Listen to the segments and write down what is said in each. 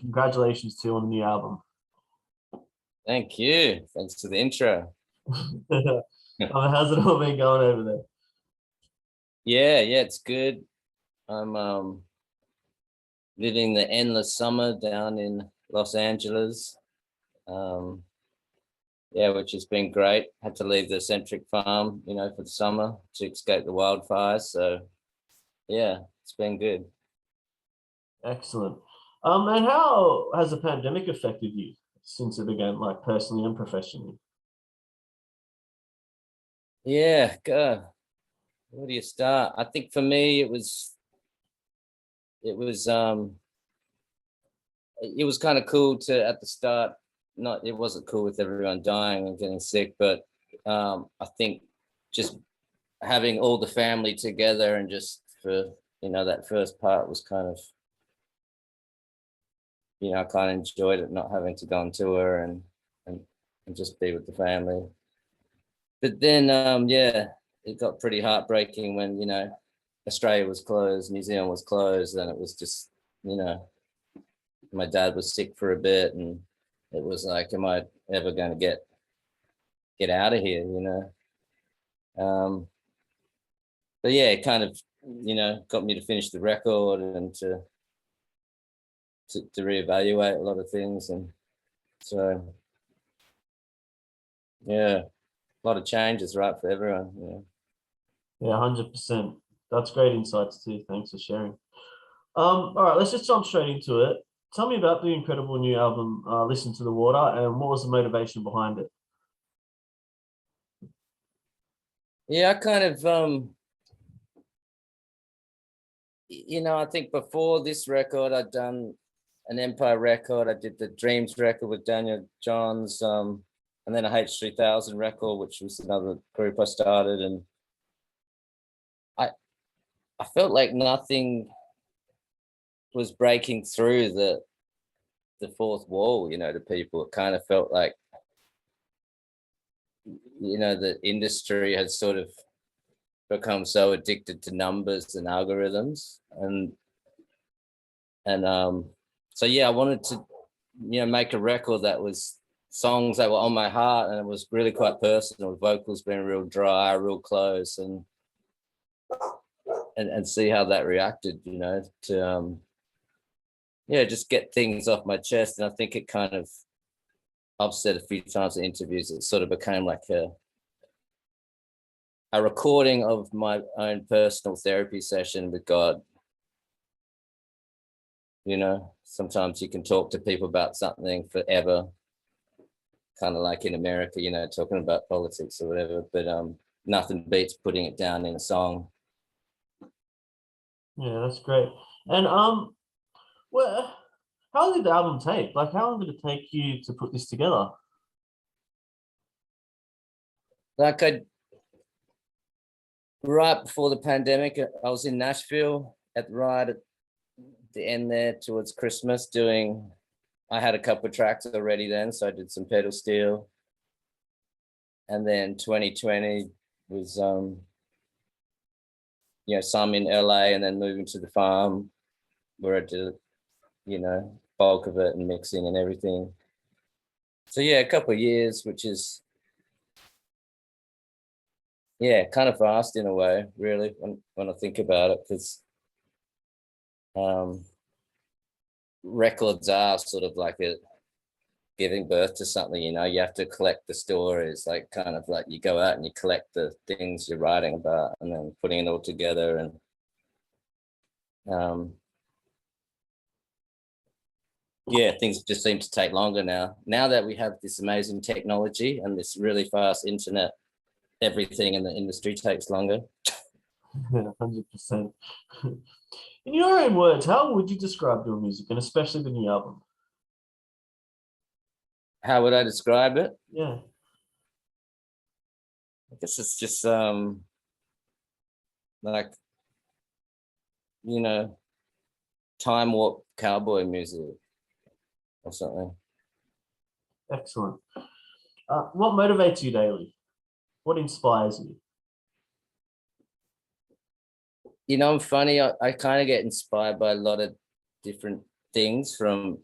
Congratulations to you on the new album. Thank you. Thanks for the intro. How's it all been going over there? Yeah, it's good. I'm living the endless summer down in Los Angeles. Which has been great. Had to leave the centric farm, for the summer to escape the wildfires. So yeah, it's been good. Excellent. And how has the pandemic affected you since it began, like personally and professionally? Yeah, where do you start? I think for me it was kind of cool to at the start. It wasn't cool with everyone dying and getting sick, but I think just having all the family together and just for that first part was kind of I kind of enjoyed it, not having to go on tour and just be with the family. But then it got pretty heartbreaking when Australia was closed, New Zealand was closed, and it was just my dad was sick for a bit, and it was like, am I ever going to get out of here, but yeah, it kind of got me to finish the record and to reevaluate a lot of things. And so yeah, a lot of changes, right, for everyone. Yeah, 100%. That's great insights too. Thanks for sharing. All right, let's just jump straight into it. Tell me about the incredible new album, Listen to the Water, and what was the motivation behind it? Yeah, I kind of I think before this record I'd done an Empire record. I did the Dreams record with Daniel Johns, and then a H3000 record, which was another group I started, and I felt like nothing was breaking through the fourth wall, to people. It kind of felt like the industry had sort of become so addicted to numbers and algorithms, and so yeah, I wanted to make a record that was songs that were on my heart, and it was really quite personal, vocals being real dry, real close, and see how that reacted, to just get things off my chest. And I think it kind of, I've said a few times in interviews, it sort of became like a recording of my own personal therapy session with God. Sometimes you can talk to people about something forever, kind of like in America, talking about politics or whatever, but nothing beats putting it down in a song. Yeah, that's great. And well, how long did the album take? Like, how long did it take you to put this together? Like, right before the pandemic, I was in Nashville at the end there towards Christmas I had a couple of tracks already then, so I did some pedal steel. And then 2020 was some in LA, and then moving to the farm where I did bulk of it and mixing and everything. So yeah, a couple of years, which is kind of fast in a way, really, when I think about it, because records are sort of like giving birth to something. You have to collect the stories, like kind of like you go out and you collect the things you're writing about, and then putting it all together. And things just seem to take longer now that we have this amazing technology and this really fast internet. Everything in the industry takes longer. 100%. In your own words, how would you describe your music, and especially the new album? How would I describe it? Yeah. I guess it's just like time warp cowboy music or something. Excellent. What motivates you daily? What inspires you? I'm funny. I kind of get inspired by a lot of different things, from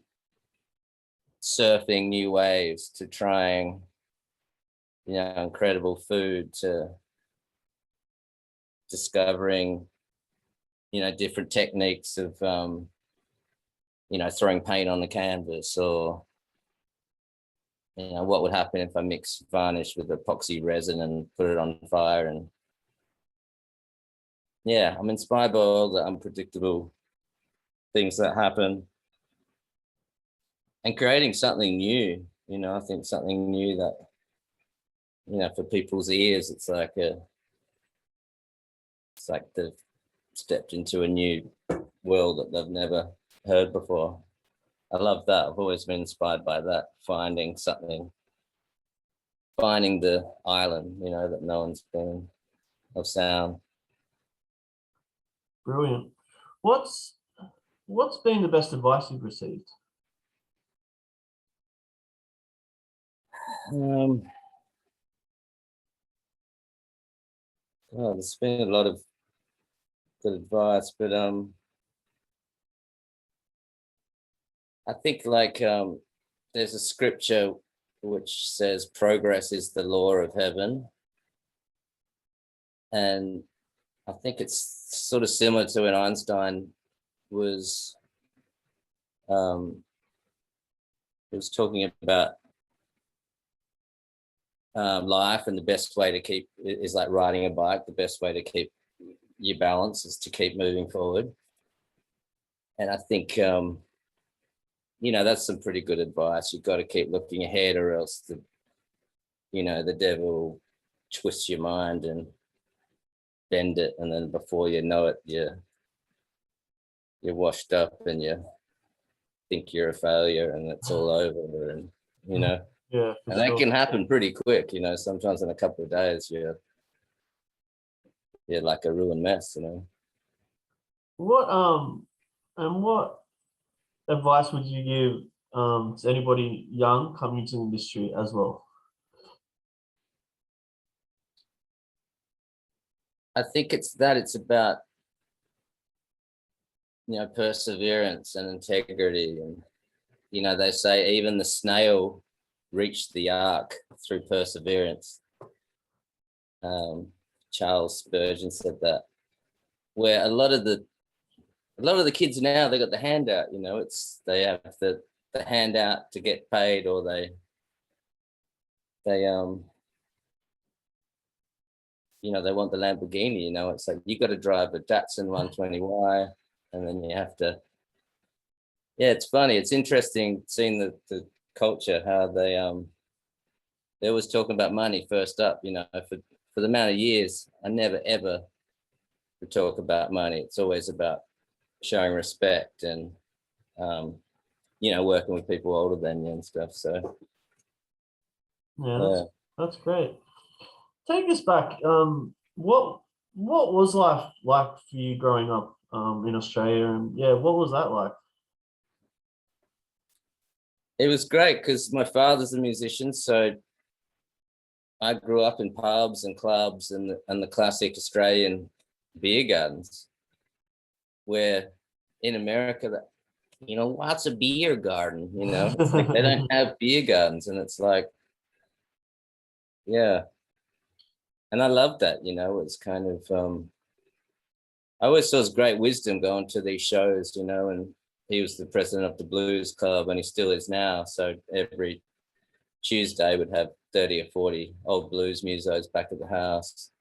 surfing new waves to trying, you know, incredible food to discovering, you know, different techniques of, you know, throwing paint on the canvas, or, you know, what would happen if I mix varnish with epoxy resin and put it on fire. And yeah, I'm inspired by all the unpredictable things that happen and creating something new. You know, I think something new that, you know, for people's ears, it's like they've stepped into a new world that they've never heard before. I love that. I've always been inspired by that, finding something, finding the island, you know, that no one's been, of sound. Brilliant. What's been the best advice you've received? Well, there's been a lot of good advice, but I think like there's a scripture which says progress is the law of heaven, and I think it's sort of similar to when Einstein was talking about life, and the best way to keep is like riding a bike. The best way to keep your balance is to keep moving forward. And I think, you know, that's some pretty good advice. You've got to keep looking ahead, or else the devil twists your mind and bend it, and then before you know it, you're washed up and you think you're a failure and it's all over. And you know, Yeah, and that can happen pretty quick. You know, sometimes in a couple of days you're like a ruined mess. You know. What advice would you give to anybody young coming into the industry as well? I think it's about, you know, perseverance and integrity. And, you know, they say even the snail reached the ark through perseverance. Charles Spurgeon said that, where a lot of the kids now, they got the handout, you know, they have the handout to get paid, or they you know, they want the Lamborghini, you know. It's like you got to drive a Datsun 120Y, and then you have to. Yeah, it's funny. It's interesting seeing the culture, how they always talking about money first up. You know, for the amount of years, I never ever would talk about money. It's always about showing respect and you know, working with people older than you and stuff. So Yeah, that's great. Take us back. What was life like for you growing up in Australia? And yeah, what was that like? it was great because my father's a musician, so I grew up in pubs and clubs and the classic Australian beer gardens, where in America, that, you know, what's a beer garden? You know, it's like they don't have beer gardens, and it's like, yeah. And I love that, you know. It's kind of I always saw his great wisdom going to these shows, you know, and he was the president of the Blues Club, and he still is now. So every Tuesday would have 30 or 40 old blues musos back at the house.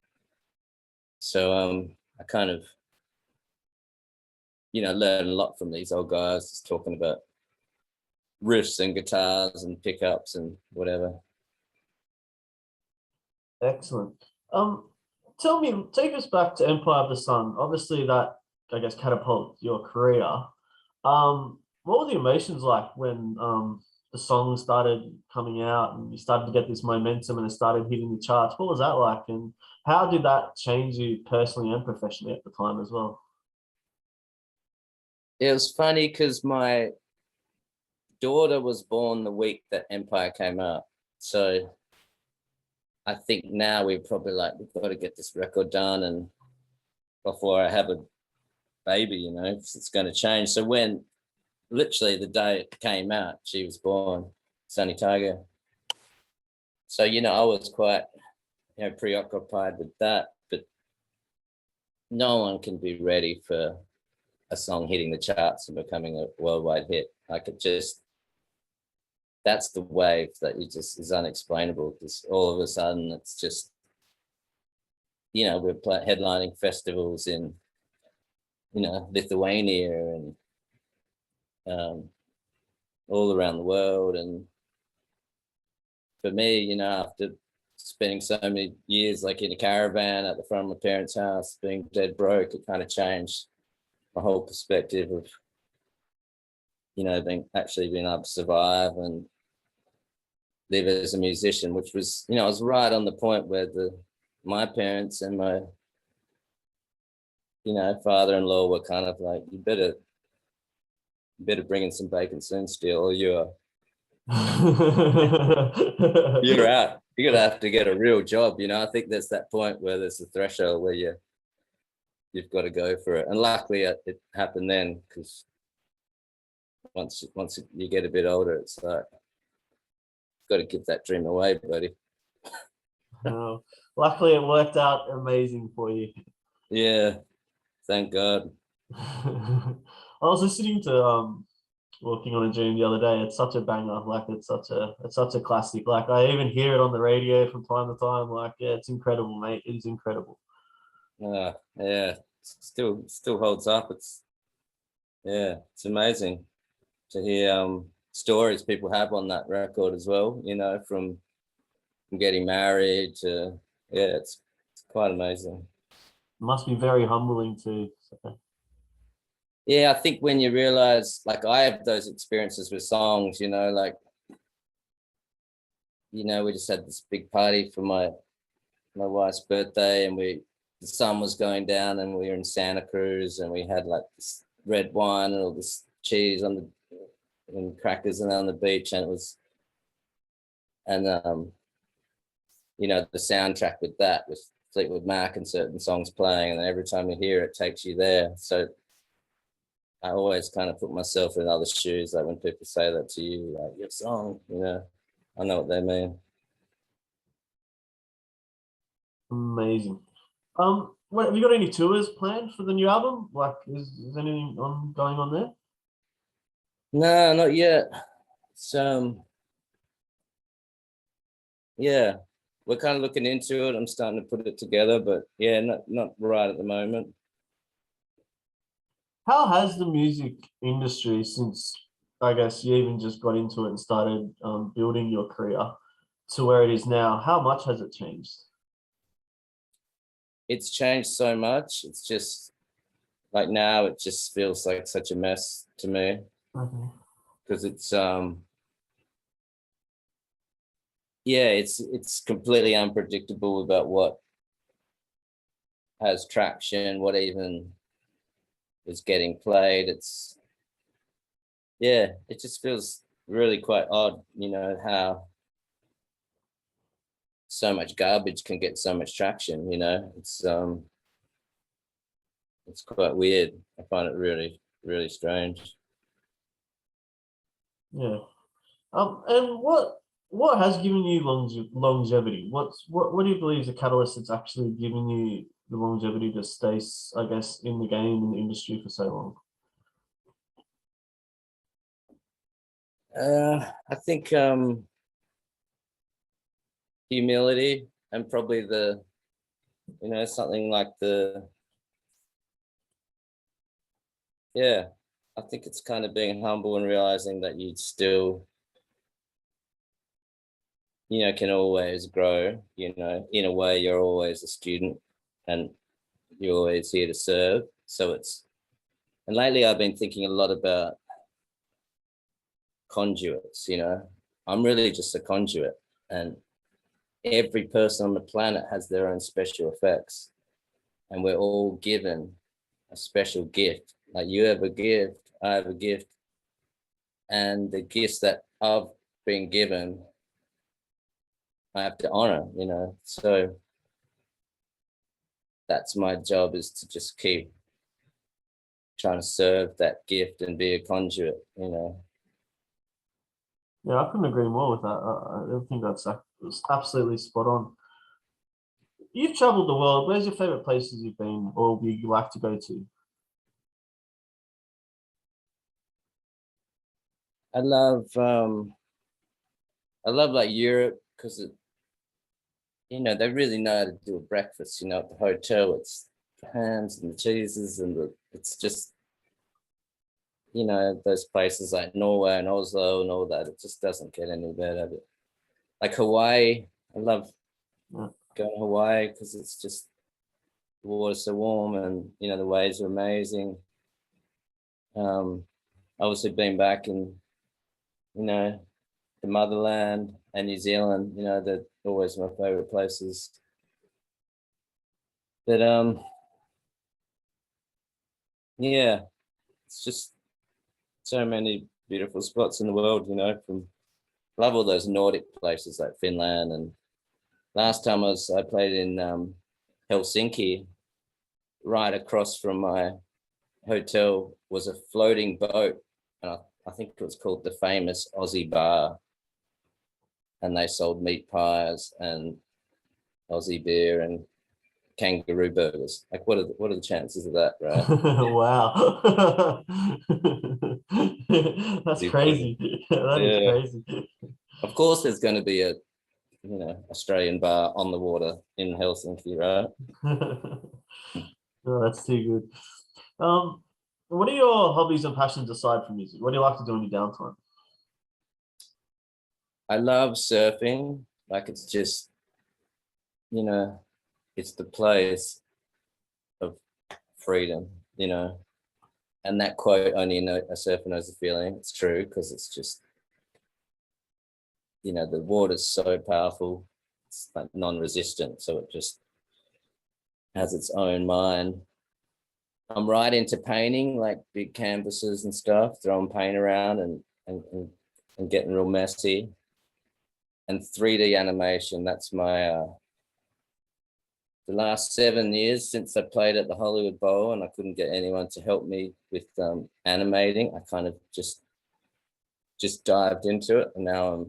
So I kind of, you know, learned a lot from these old guys, just talking about riffs and guitars and pickups and whatever. Excellent. Take us back to Empire of the Sun. Obviously, that I guess catapulted your career. What were the emotions like when the songs started coming out and you started to get this momentum and it started hitting the charts? What was that like, and how did that change you personally and professionally at the time as well? It was funny because my daughter was born the week that Empire came out. So I think now we're probably like, we've got to get this record done, and before I have a baby, you know, it's going to change. So when literally the day it came out, she was born, Sunny Tiger. So, I was quite, preoccupied with that, but no one can be ready for a song hitting the charts and becoming a worldwide hit. Like that's the wave that is unexplainable, because all of a sudden it's just, we're headlining festivals in, Lithuania and all around the world. And for me, after spending so many years like in a caravan at the front of my parents' house, being dead broke, it kind of changed my whole perspective of, being able to survive and live as a musician, which was, I was right on the point where my parents and my, father-in-law were kind of like, you better bring in some bacon soon, Steele, or you're out. You're gonna have to get a real job. I think there's that point where there's a threshold where you've got to go for it. And luckily it happened then, because once you get a bit older, it's like, got to give that dream away, buddy. Luckily it worked out amazing for you. Yeah, thank God. I was listening to Working on a Dream the other day. It's such a banger. Like it's such a classic. Like I even hear it on the radio from time to time. Like, yeah, it's incredible, mate. It is incredible. Yeah, still holds up. It's amazing to hear stories people have on that record as well, from getting married to, it's quite amazing. It must be very humbling too. So. Yeah, I think when you realize, like I have those experiences with songs, like, we just had this big party for my wife's birthday, and the sun was going down, and we were in Santa Cruz, and we had like this red wine and all this cheese and crackers and on the beach, and it was, and the soundtrack with that was Fleetwood Mac and certain songs playing, and every time you hear it, it takes you there. So I always kind of put myself in other shoes, like when people say that to you, like your song, I know what they mean. Amazing. Have you got any tours planned for the new album? Like, is anything going on there? No, not yet. So, yeah, we're kind of looking into it. I'm starting to put it together, but yeah, not right at the moment. How has the music industry, since I guess you even just got into it and started building your career to where it is now, how much has it changed? It's changed so much. It's just like now it just feels like such a mess to me, because it's it's completely unpredictable about what has traction, what even is getting played. It just feels really quite odd, how so much garbage can get so much traction. It's quite weird. I find it really, really strange. Yeah. And what has given you longevity? What do you believe is the catalyst that's actually given you the longevity to stay, I guess, in the game, in the industry for so long? I think humility, and probably something like I think it's kind of being humble and realizing that you still, can always grow. In a way, you're always a student and you're always here to serve. So and lately I've been thinking a lot about conduits. I'm really just a conduit, and every person on the planet has their own special effects, and we're all given a special gift. Like you have a gift, I have a gift, and the gifts that I've been given, I have to honor, so that's my job, is to just keep trying to serve that gift and be a conduit, you know. Yeah, I couldn't agree more with that. I think that's absolutely spot on. You've traveled the world. Where's your favorite places you've been or would you like to go to? I love like Europe because you know, they really know how to do a breakfast, you know, at the hotel. It's the hams and the cheeses and it's just, you know, those places like Norway and Oslo and all that, it just doesn't get any better. But like Hawaii, I love Yeah. going to Hawaii because it's just the water's so warm and, you know, the waves are amazing. Obviously been back in, you know, the motherland and New Zealand, you know, they're always my favorite places. But yeah, it's just so many beautiful spots in the world, you know, from love all those Nordic places like Finland. And last time I played in Helsinki, right across from my hotel was a floating boat. And I think it was called the famous Aussie Bar. And they sold meat pies and Aussie beer and kangaroo burgers. Like what are the chances of that, right? Wow. That's Aussie burger. crazy. That is Yeah. crazy. Of course there's going to be a, you know, Australian bar on the water in Helsinki, right? Oh, that's too good. What are your hobbies and passions aside from music? What do you like to do in your downtime? I love surfing. Like it's just, you know, it's the place of freedom, you know. And that quote, only a surfer knows the feeling. It's true because it's just, you know, the water's so powerful. It's like non-resistant, so it just has its own mind. I'm right into painting, like big canvases and stuff, throwing paint around and getting real messy. And 3D animation, that's my the last 7 years since I played at the Hollywood Bowl and I couldn't get anyone to help me with animating. I kind of just dived into it, and now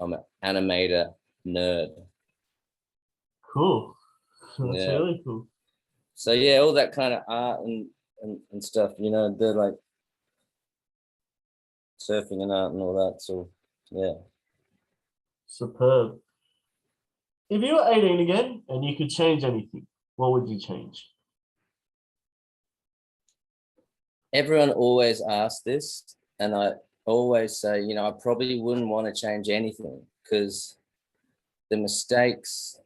I'm an animator nerd. Cool. That's Yeah. really cool. So yeah, all that kind of art and stuff, you know, they're like surfing and art and all that. So yeah. Superb. If you were 18 again and you could change anything, what would you change? Everyone always asks this, and I always say, you know, I probably wouldn't want to change anything because the mistakes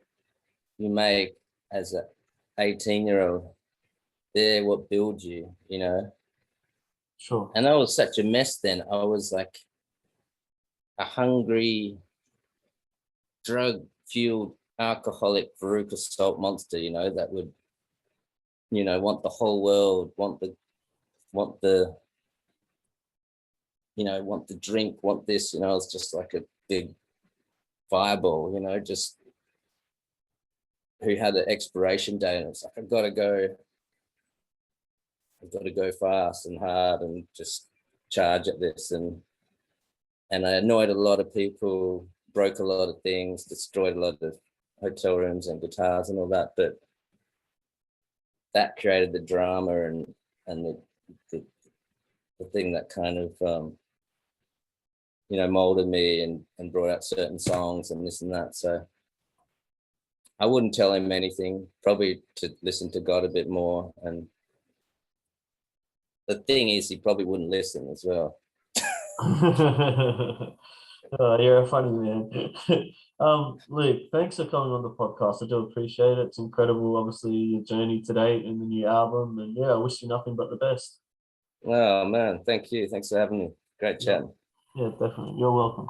you make as a 18-year-old, they're what build you, you know. Sure. And I was such a mess then. I was like a hungry, drug-fueled, alcoholic, Veruca Salt monster, you know, that would, you know, want the whole world, want the, you know, want the drink, want this, you know. It's just like a big fireball, you know, just who had an expiration date, and it's like I've got to go fast and hard and just charge at this, and I annoyed a lot of people, broke a lot of things, destroyed a lot of hotel rooms and guitars and all that. But that created the drama and the thing that kind of you know, molded me and brought out certain songs and this and that. So I wouldn't tell him anything, probably to listen to God a bit more. And the thing is, he probably wouldn't listen as well. You're a funny man. Luke, thanks for coming on the podcast. I do appreciate it. It's incredible, obviously, your journey today in the new album. And yeah, I wish you nothing but the best. Oh man, thank you. Thanks for having me. Great chat. Yeah, definitely. You're welcome.